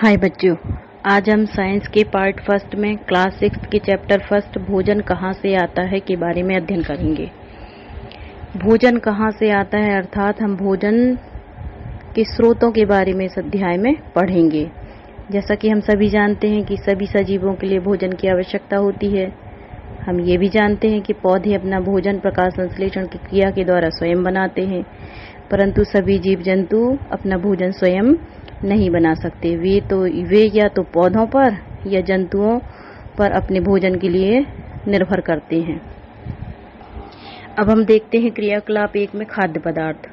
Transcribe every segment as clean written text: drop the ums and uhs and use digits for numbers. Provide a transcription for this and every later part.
हाय बच्चों, आज हम साइंस के पार्ट फर्स्ट में क्लास 6 के चैप्टर फर्स्ट भोजन कहाँ से आता है के बारे में अध्ययन करेंगे। भोजन कहाँ से आता है अर्थात हम भोजन के स्रोतों के बारे में इस अध्याय में पढ़ेंगे। जैसा कि हम सभी जानते हैं कि सभी सजीवों के लिए भोजन की आवश्यकता होती है। हम ये भी जानते हैं कि पौधे अपना भोजन प्रकाश संश्लेषण की क्रिया के द्वारा स्वयं बनाते हैं, परंतु सभी जीव जंतु अपना भोजन स्वयं नहीं बना सकते। वे या तो पौधों पर या जंतुओं पर अपने भोजन के लिए निर्भर करते हैं। अब हम देखते हैं क्रियाकलाप 1 में खाद्य पदार्थ।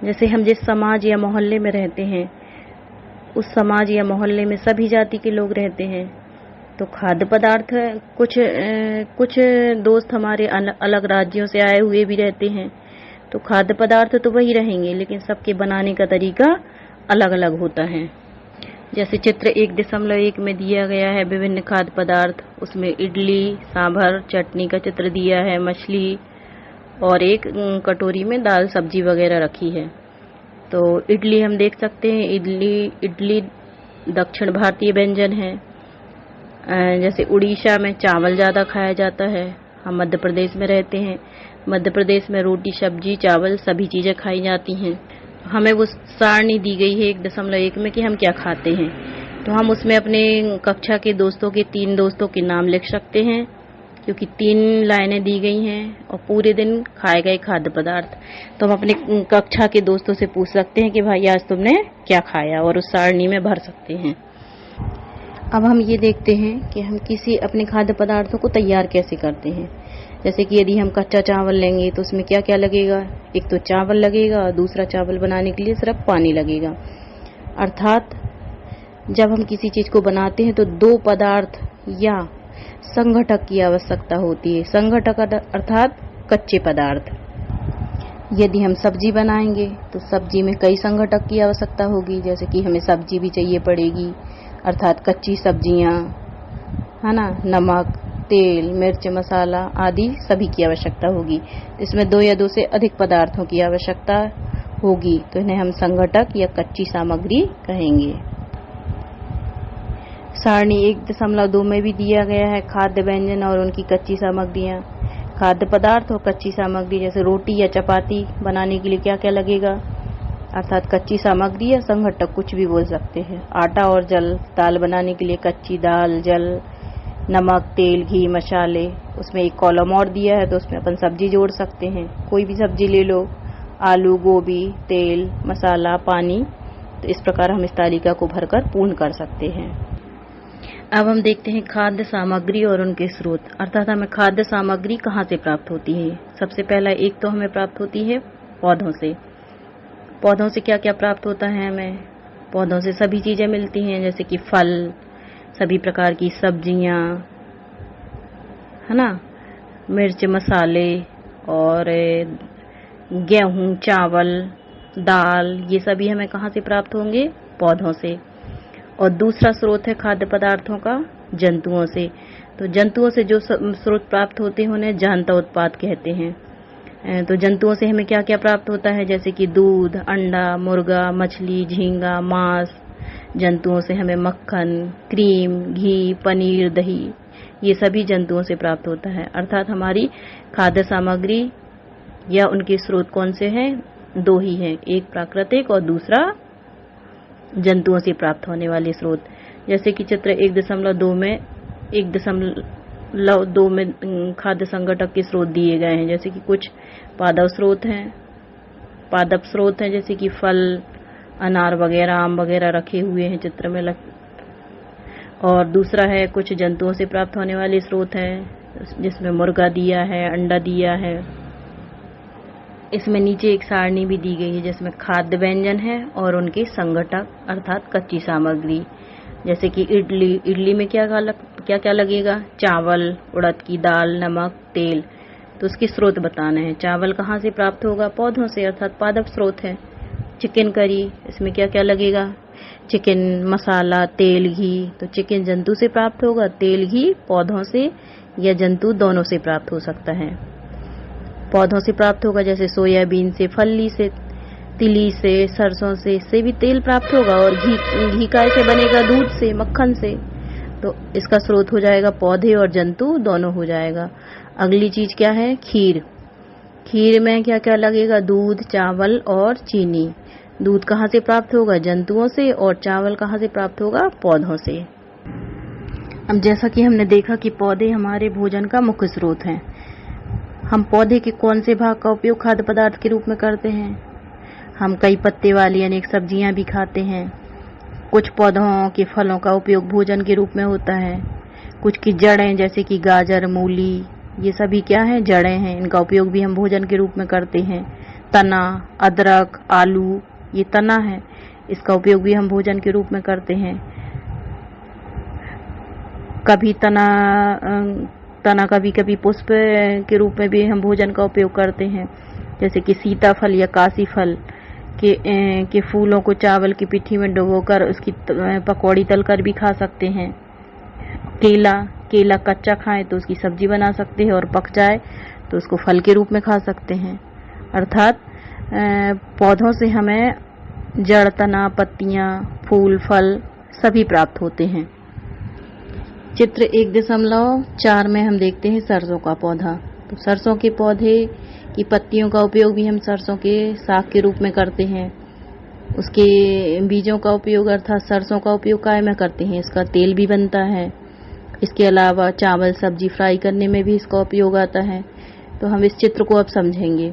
जैसे हम जिस समाज या मोहल्ले में रहते हैं, उस समाज या मोहल्ले में सभी जाति के लोग रहते हैं, तो खाद्य पदार्थ कुछ दोस्त हमारे अलग राज्यों से आए हुए भी रहते हैं, तो खाद्य पदार्थ तो वही रहेंगे, लेकिन सबके बनाने का तरीका अलग अलग होता है। जैसे चित्र 1.1 में दिया गया है विभिन्न खाद्य पदार्थ। उसमें इडली, सांभर, चटनी का चित्र दिया है, मछली और एक कटोरी में दाल सब्जी वगैरह रखी है। तो इडली हम देख सकते हैं, इडली दक्षिण भारतीय व्यंजन है। जैसे उड़ीसा में चावल ज़्यादा खाया जाता है। हम मध्य प्रदेश में रहते हैं, मध्य प्रदेश में रोटी, सब्जी, चावल सभी चीज़ें खाई जाती हैं। हमें वो सारणी दी गई है 1.1 में कि हम क्या खाते हैं, तो हम उसमें अपने कक्षा के दोस्तों के 3 दोस्तों के नाम लिख सकते हैं, क्योंकि 3 लाइनें दी गई हैं और पूरे दिन खाए गए खाद्य पदार्थ। तो हम अपने कक्षा के दोस्तों से पूछ सकते हैं कि भाई आज तुमने क्या खाया, और उस सारणी में भर सकते हैं। अब हम ये देखते हैं कि हम किसी अपने खाद्य पदार्थों को तैयार कैसे करते हैं। जैसे कि यदि हम कच्चा चावल लेंगे तो उसमें क्या क्या लगेगा। एक तो चावल लगेगा और दूसरा चावल बनाने के लिए सिर्फ पानी लगेगा। अर्थात जब हम किसी चीज़ को बनाते हैं तो 2 पदार्थ या संघटक की आवश्यकता होती है। संघटक अर्थात कच्चे पदार्थ। यदि हम सब्जी बनाएंगे तो सब्जी में कई संघटक की आवश्यकता होगी। जैसे कि हमें सब्जी भी चाहिए पड़ेगी, अर्थात कच्ची सब्जियां, है ना, नमक, तेल, मिर्च, मसाला आदि सभी की आवश्यकता होगी। इसमें 2 या 2 से अधिक पदार्थों की आवश्यकता होगी, तो इन्हें हम संघटक या कच्ची सामग्री कहेंगे। सारणी 1.2 में भी दिया गया है खाद्य व्यंजन और उनकी कच्ची सामग्रियां। खाद्य पदार्थ और कच्ची सामग्री, जैसे रोटी या चपाती बनाने के लिए क्या क्या लगेगा, अर्थात कच्ची सामग्री या संघटक कुछ भी बोल सकते हैं। आटा और जल, दाल बनाने के लिए कच्ची दाल, जल, नमक, तेल, घी, मसाले। उसमें एक कॉलम और दिया है, तो उसमें अपन सब्जी जोड़ सकते हैं। कोई भी सब्जी ले लो, आलू, गोभी, तेल, मसाला, पानी। तो इस प्रकार हम इस तालिका को भरकर पूर्ण कर सकते हैं। अब हम देखते हैं खाद्य सामग्री और उनके स्रोत, अर्थात हमें खाद्य सामग्री कहाँ से प्राप्त होती है। सबसे पहला एक तो हमें प्राप्त होती है पौधों से। पौधों से क्या क्या प्राप्त होता है हमें, पौधों से सभी चीज़ें मिलती हैं, जैसे कि फल, सभी प्रकार की सब्जियां, है ना, मिर्च, मसाले और गेहूं, चावल, दाल, ये सभी हमें कहाँ से प्राप्त होंगे, पौधों से। और दूसरा स्रोत है खाद्य पदार्थों का जंतुओं से। तो जंतुओं से जो स्रोत प्राप्त होते हैं उन्हें जानता उत्पाद कहते हैं। तो जंतुओं से हमें क्या क्या प्राप्त होता है, जैसे कि दूध, अंडा, मुर्गा, मछली, झींगा, मांस। जंतुओं से हमें मक्खन, क्रीम, घी, पनीर, दही, ये सभी जंतुओं से प्राप्त होता है। अर्थात हमारी खाद्य सामग्री या उनके स्रोत कौन से हैं, 2 ही हैं, एक प्राकृतिक और दूसरा जंतुओं से प्राप्त होने वाले स्रोत। जैसे कि चित्र 1.2 में खाद्य संघटक के स्रोत दिए गए हैं। जैसे कि कुछ पादप स्रोत हैं, जैसे कि फल, अनार वगैरह, आम वगैरह रखे हुए हैं चित्र में और दूसरा है कुछ जंतुओं से प्राप्त होने वाले स्रोत हैं, जिसमें मुर्गा दिया है, अंडा दिया है। इसमें नीचे एक सारणी भी दी गई है जिसमें खाद्य व्यंजन है और उनके संघटक अर्थात कच्ची सामग्री। जैसे कि इडली में क्या क्या लगेगा, चावल, उड़द की दाल, नमक, तेल। तो उसके स्रोत बताने हैं। चावल कहाँ से प्राप्त होगा, पौधों से, अर्थात पादप स्रोत है। चिकन करी, इसमें क्या क्या लगेगा, चिकन मसाला, तेल, घी। तो चिकन जंतु से प्राप्त होगा, तेल, घी पौधों से या जंतु दोनों से प्राप्त हो सकता है। पौधों से प्राप्त होगा, जैसे सोयाबीन से, फल्ली से। तिली से, सरसों से, इससे भी तेल प्राप्त होगा। और घी कैसे बनेगा? दूध से, मक्खन से। तो इसका स्रोत हो जाएगा पौधे और जंतु दोनों हो जाएगा। अगली चीज क्या है? खीर। खीर में क्या क्या लगेगा? दूध, चावल और चीनी। दूध कहाँ से प्राप्त होगा? जंतुओं से। और चावल कहाँ से प्राप्त होगा? पौधों से। अब जैसा कि हमने देखा कि पौधे हमारे भोजन का मुख्य स्रोत हैं। हम पौधे के कौन से भाग का उपयोग खाद्य पदार्थ के रूप में करते हैं? हम कई पत्ते वाली अनेक सब्जियां भी खाते हैं। कुछ पौधों के फलों का उपयोग भोजन के रूप में होता है। कुछ की जड़ें जैसे कि गाजर, मूली, ये सभी क्या हैं? जड़ें हैं। इनका उपयोग भी हम भोजन के रूप में करते हैं। तना, अदरक, आलू, ये तना है, इसका उपयोग भी हम भोजन के रूप में करते हैं। कभी तना कभी कभी पुष्प के रूप में भी हम भोजन का उपयोग करते हैं। जैसे कि सीताफल या काशी फल के फूलों को चावल की पिट्ठी में डुबोकर उसकी पकौड़ी तलकर भी खा सकते हैं। केला कच्चा खाएं तो उसकी सब्जी बना सकते हैं, और पक जाए तो उसको फल के रूप में खा सकते हैं। अर्थात पौधों से हमें जड़, तना, पत्तियां, फूल, फल सभी प्राप्त होते हैं। चित्र 1.4 में हम देखते हैं सरसों का पौधा। तो सरसों के पौधे की पत्तियों का उपयोग भी हम सरसों के साग के रूप में करते हैं। उसके बीजों का उपयोग अर्थात सरसों का उपयोग काय में करते हैं? इसका तेल भी बनता है। इसके अलावा चावल, सब्जी फ्राई करने में भी इसका उपयोग आता है। तो हम इस चित्र को अब समझेंगे।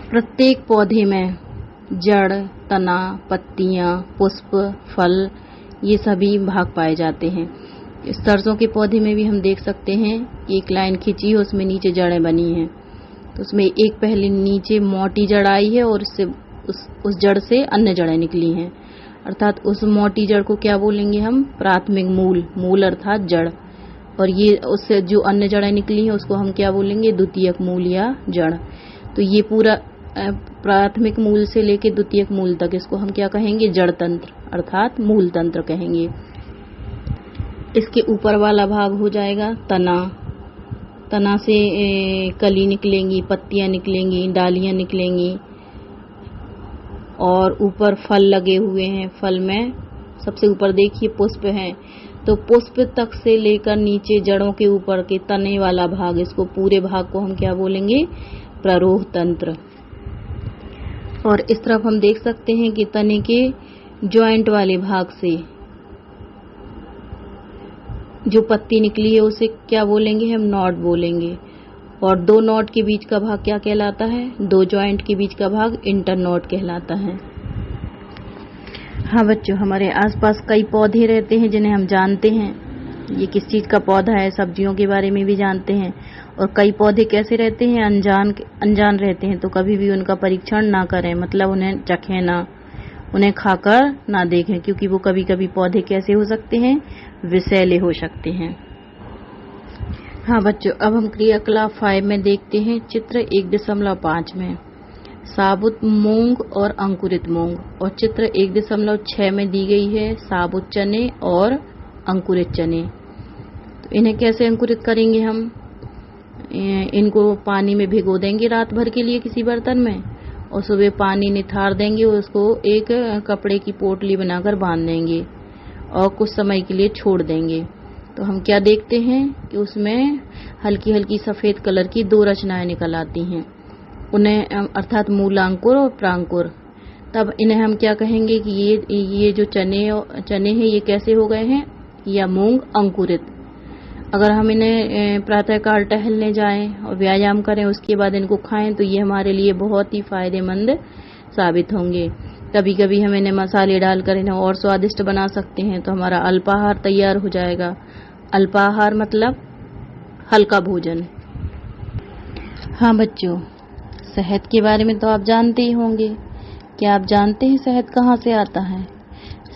प्रत्येक पौधे में जड़, तना, पत्तियां, पुष्प, फल, ये सभी भाग पाए जाते हैं। इस सरसों के पौधे में भी हम देख सकते हैं एक लाइन खींची है, उसमें नीचे जड़ें बनी हैं। तो उसमें एक पहले नीचे मोटी जड़ आई है और उससे उस जड़ से अन्य जड़ें निकली हैं। अर्थात उस मोटी जड़ को क्या बोलेंगे हम? प्राथमिक मूल अर्थात जड़। और ये उससे जो अन्य जड़ें निकली हैं उसको हम क्या बोलेंगे? द्वितीयक मूल या जड़। तो ये पूरा प्राथमिक मूल से लेकर द्वितीयक मूल तक इसको हम क्या कहेंगे? जड़ तंत्र अर्थात मूल तंत्र कहेंगे। इसके ऊपर वाला भाग हो जाएगा तना। तना से कली निकलेंगी, पत्तियां निकलेंगी, डालियां निकलेंगी, और ऊपर फल लगे हुए हैं। फल में सबसे ऊपर देखिए पुष्प हैं। तो पुष्प तक से लेकर नीचे जड़ों के ऊपर के तने वाला भाग, इसको पूरे भाग को हम क्या बोलेंगे? प्ररोह तंत्र। और इस तरफ हम देख सकते हैं कि तने के जॉइंट वाले भाग से जो पत्ती निकली है उसे क्या बोलेंगे हम? नॉड बोलेंगे। और दो नॉड के बीच का भाग क्या कहलाता है? दो जॉइंट के बीच का भाग इंटरनॉड कहलाता है। हाँ बच्चों, हमारे आसपास कई पौधे रहते हैं जिन्हें हम जानते हैं ये किस चीज का पौधा है। सब्जियों के बारे में भी जानते हैं। और कई पौधे कैसे रहते हैं? अनजान रहते हैं। तो कभी भी उनका परीक्षण ना करें, मतलब उन्हें चखें ना, उन्हें खाकर ना देखें, क्योंकि वो कभी कभी पौधे कैसे हो सकते हैं? विषैले हो सकते हैं। हाँ बच्चों, अब हम क्रियाकलाप 5 में देखते हैं चित्र 1.5 में साबुत मूंग और अंकुरित मूंग। और चित्र 1.6 में दी गई है साबुत चने और अंकुरित चने। तो इन्हें कैसे अंकुरित करेंगे हम? इनको पानी में भिगो देंगे रात भर के लिए किसी बर्तन में, और सुबह पानी निथार देंगे और उसको एक कपड़े की पोटली बनाकर बांध देंगे और कुछ समय के लिए छोड़ देंगे। तो हम क्या देखते हैं कि उसमें हल्की हल्की सफेद कलर की 2 रचनाएं निकल आती हैं, उन्हें अर्थात मूलांकुर और प्रांकुर। तब इन्हें हम क्या कहेंगे कि ये जो चने हैं ये कैसे हो गए हैं? या मूंग अंकुरित। अगर हम इन्हें प्रातःकाल टहलने जाएं और व्यायाम करें, उसके बाद इनको खाएं, तो ये हमारे लिए बहुत ही फायदेमंद साबित होंगे। कभी कभी हम इन्हें मसाले डालकर इन्हें और स्वादिष्ट बना सकते हैं, तो हमारा अल्पाहार तैयार हो जाएगा। अल्पाहार मतलब हल्का भोजन। हाँ बच्चों, शहद के बारे में तो आप जानते ही होंगे। क्या आप जानते हैं शहद कहाँ से आता है?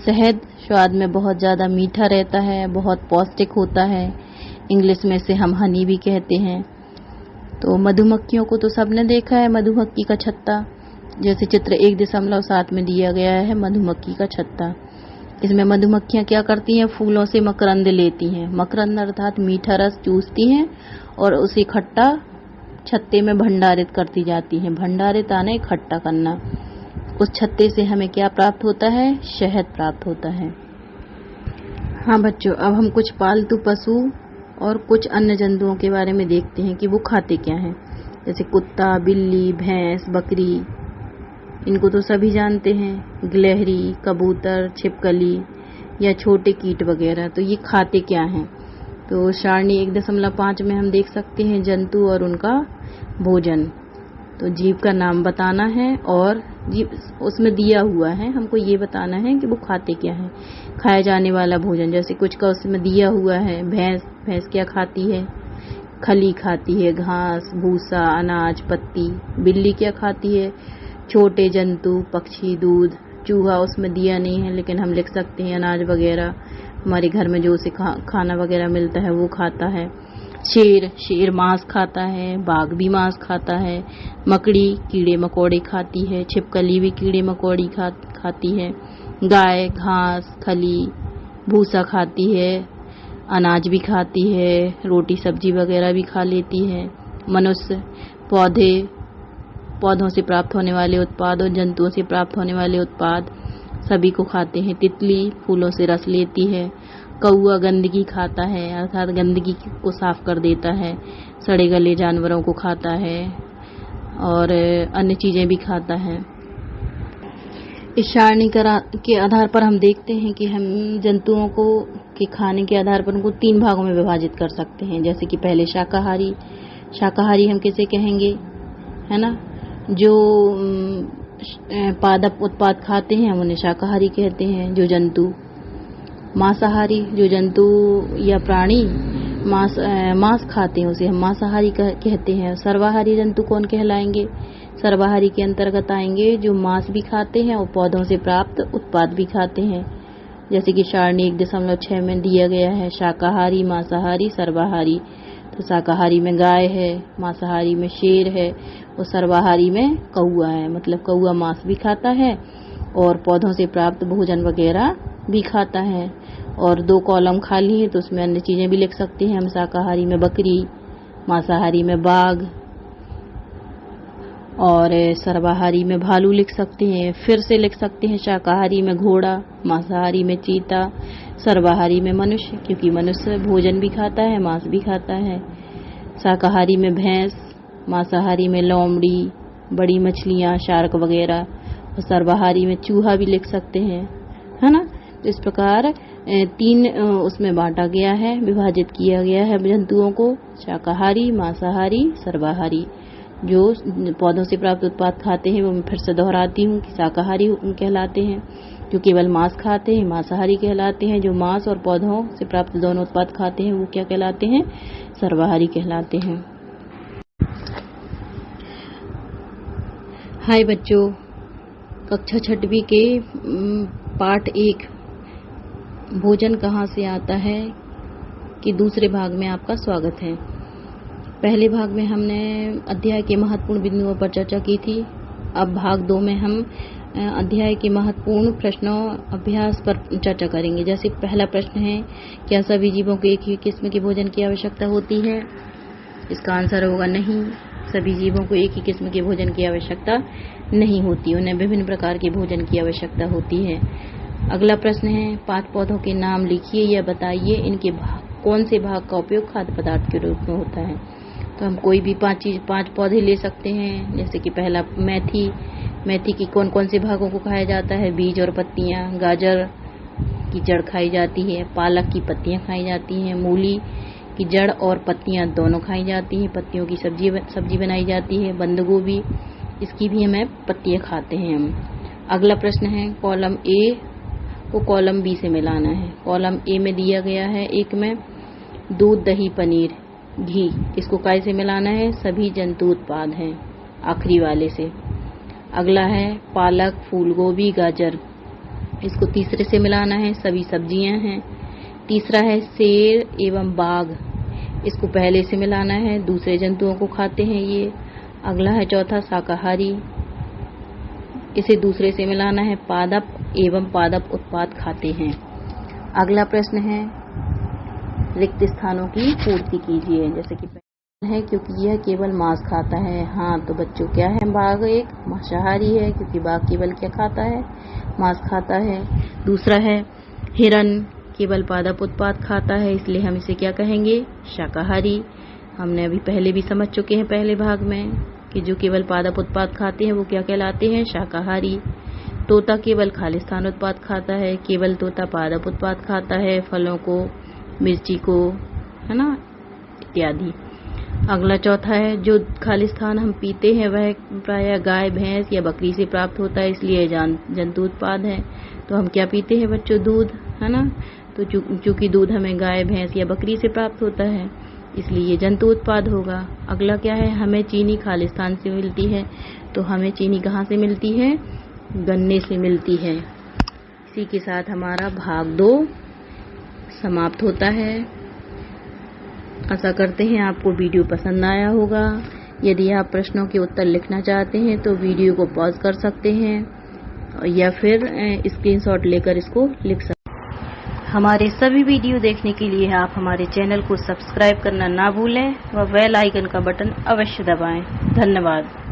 शहद स्वाद में बहुत ज़्यादा मीठा रहता है, बहुत पौष्टिक होता है। इंग्लिश में से हम हनी भी कहते हैं। तो मधुमक्खियों को तो सबने देखा है, मधुमक्खी का छत्ता, जैसे चित्र 1.7 में दिया गया है मधुमक्खी का छत्ता। इसमें मधुमक्खियां क्या करती हैं? फूलों से मकरंद लेती हैं। मकरंद अर्थात मीठा रस चूसती हैं और उसे इकट्ठा छत्ते में भंडारित करती जाती हैं। भंडारित आने इकट्ठा करना। उस छत्ते से हमें क्या प्राप्त होता है? शहद प्राप्त होता है। हाँ बच्चों, अब हम कुछ पालतू पशु और कुछ अन्य जंतुओं के बारे में देखते हैं कि वो खाते क्या हैं। जैसे कुत्ता, बिल्ली, भैंस, बकरी, इनको तो सभी जानते हैं। गिलहरी, कबूतर, छिपकली या छोटे कीट वगैरह, तो ये खाते क्या हैं? तो सारणी 1.5 में हम देख सकते हैं जंतु और उनका भोजन। तो जीव का नाम बताना है और जीव उसमें दिया हुआ है, हमको ये बताना है कि वो खाते क्या हैं। खाया जाने वाला भोजन, जैसे कुछ का उसमें दिया हुआ है। भैंस क्या खाती है? खली खाती है, घास, भूसा, अनाज, पत्ती। बिल्ली क्या खाती है? छोटे जंतु, पक्षी, दूध। चूहा उसमें दिया नहीं है, लेकिन हम लिख सकते हैं अनाज वगैरह। हमारे घर में जो उसे खाना वगैरह मिलता है वो खाता है। शेर मांस खाता है। बाघ भी मांस खाता है। मकड़ी कीड़े मकोड़े खाती है। छिपकली भी कीड़े मकोड़ी खाती है। गाय घास, खली, भूसा खाती है। अनाज भी खाती है। रोटी सब्जी वगैरह भी खा लेती है। मनुष्य पौधों से प्राप्त होने वाले उत्पाद और जंतुओं से प्राप्त होने वाले उत्पाद सभी को खाते हैं। तितली फूलों से रस लेती है। कौआ गंदगी खाता है, अर्थात गंदगी को साफ कर देता है। सड़े गले जानवरों को खाता है और अन्य चीजें भी खाता है। इस सारणी के आधार पर हम देखते हैं कि हम जंतुओं को के खाने के आधार पर उनको 3 भागों में विभाजित कर सकते हैं। जैसे कि पहले शाकाहारी हम किसे कहेंगे, है ना? जो पादप उत्पाद खाते हैं हम उन्हें शाकाहारी कहते हैं। जो जंतु मांसाहारी, जो जंतु या प्राणी मांस खाते हैं उसे हम मांसाहारी कहते हैं। सर्वाहारी जंतु कौन कहलाएंगे? सर्वाहारी के अंतर्गत आएंगे जो मांस भी खाते हैं और पौधों से प्राप्त उत्पाद भी खाते हैं। जैसे कि सारणी 1.6 में दिया गया है, शाकाहारी, मांसाहारी, सर्वाहारी। तो शाकाहारी में गाय है, मांसाहारी में शेर है और सर्वाहारी में कौआ है। मतलब कौआ मांस भी खाता है और पौधों से प्राप्त भोजन वगैरह भी खाता है। और 2 कॉलम खाली है तो उसमें अन्य चीजें भी लिख सकते हैं हम। शाकाहारी में बकरी, मांसाहारी में बाघ और सर्वाहारी में भालू लिख सकते हैं। फिर से लिख सकते हैं शाकाहारी में घोड़ा, मांसाहारी में चीता, सर्वाहारी में मनुष्य, क्योंकि मनुष्य भोजन भी खाता है, मांस भी खाता है। शाकाहारी में भैंस, मांसाहारी में लोमड़ी, बड़ी मछलियां, शार्क वगैरह, और सर्वाहारी में चूहा भी लिख सकते हैं, है ना? तो इस प्रकार 3 उसमें बांटा गया है, विभाजित किया गया है जंतुओं को। शाकाहारी, मांसाहारी, सर्वाहारी। जो पौधों से प्राप्त उत्पाद खाते हैं वो मैं फिर से दोहराती हूँ कि शाकाहारी कहलाते हैं। जो केवल मांस खाते हैं मांसाहारी कहलाते हैं। जो मांस और पौधों से प्राप्त दोनों उत्पाद खाते हैं वो क्या कहलाते हैं? सर्वाहारी कहलाते हैं। हाय बच्चों, कक्षा 6वीं के पाठ 1 भोजन कहाँ से आता है कि दूसरे भाग में आपका स्वागत है। पहले भाग में हमने अध्याय के महत्वपूर्ण बिंदुओं पर चर्चा की थी। अब भाग 2 में हम अध्याय के महत्वपूर्ण प्रश्नों अभ्यास पर चर्चा करेंगे। जैसे पहला प्रश्न है, क्या सभी जीवों को एक ही किस्म के भोजन की आवश्यकता होती है? इसका आंसर होगा नहीं। सभी जीवों को एक ही किस्म के भोजन की आवश्यकता नहीं होती, उन्हें विभिन्न प्रकार के भोजन की आवश्यकता होती है। अगला प्रश्न है, 5 पौधों के नाम लिखिए या बताइए इनके कौन से भाग का उपयोग खाद्य पदार्थ के रूप में होता है। तो हम कोई भी 5 पौधे ले सकते हैं। जैसे कि पहला मेथी की कौन कौन से भागों को खाया जाता है? बीज और पत्तियां। गाजर की जड़ खाई जाती है। पालक की पत्तियां खाई जाती हैं। मूली की जड़ और पत्तियां दोनों खाई जाती हैं। पत्तियों की सब्जी बनाई जाती है। बंद गोभी, इसकी भी हमें पत्तियां खाते हैं हम। अगला प्रश्न है, कॉलम ए को कॉलम बी से मिलाना है। कॉलम ए में दिया गया है 1 में दूध, दही, पनीर, घी, इसको काय से मिलाना है? सभी जंतु उत्पाद हैं, आखिरी वाले से। अगला है पालक, फूल गोभी, गाजर, इसको तीसरे से मिलाना है, सभी सब्जियां हैं। तीसरा है शेर एवं बाघ, इसको पहले से मिलाना है, दूसरे जंतुओं को खाते हैं ये। अगला है चौथा शाकाहारी, इसे दूसरे से मिलाना है, पादप एवं पादप उत्पाद खाते हैं। अगला प्रश्न है, रिक्त स्थानों की पूर्ति कीजिए। जैसे कि है क्योंकि यह केवल मांस खाता है। हाँ, तो बच्चों क्या है, बाघ एक मांसाहारी है क्योंकि बाघ केवल क्या खाता है, मांस खाता है। दूसरा है हिरन, केवल पादप उत्पाद खाता है, इसलिए हम इसे क्या कहेंगे, शाकाहारी। हमने अभी पहले भी समझ चुके हैं पहले भाग में कि जो केवल पादप उत्पाद खाते हैं वो क्या कहलाते हैं, शाकाहारी। तोता केवल खालिस्तान उत्पाद खाता है, केवल तोता पादप उत्पाद खाता है, फलों को, मिर्ची को, है ना, इत्यादि। अगला चौथा है, जो खालिस्तान हम पीते हैं वह प्रायः गाय, भैंस या बकरी से प्राप्त होता है, इसलिए जंतु उत्पाद है। तो हम क्या पीते हैं बच्चों, दूध, है ना। तो चूंकि दूध हमें गाय, भैंस या बकरी से प्राप्त होता है, इसलिए ये जंतु उत्पाद होगा। अगला क्या है, हमें चीनी खालिस्तान से मिलती है। तो हमें चीनी कहाँ से मिलती है, गन्ने से मिलती है। इसी के साथ हमारा भाग 2 समाप्त होता है। आशा करते हैं आपको वीडियो पसंद आया होगा। यदि आप प्रश्नों के उत्तर लिखना चाहते हैं तो वीडियो को पॉज कर सकते हैं या फिर स्क्रीनशॉट लेकर इसको लिख सकते हैं। हमारे सभी वीडियो देखने के लिए आप हमारे चैनल को सब्सक्राइब करना ना भूलें व बेल आइकन का बटन अवश्य दबाएं। धन्यवाद।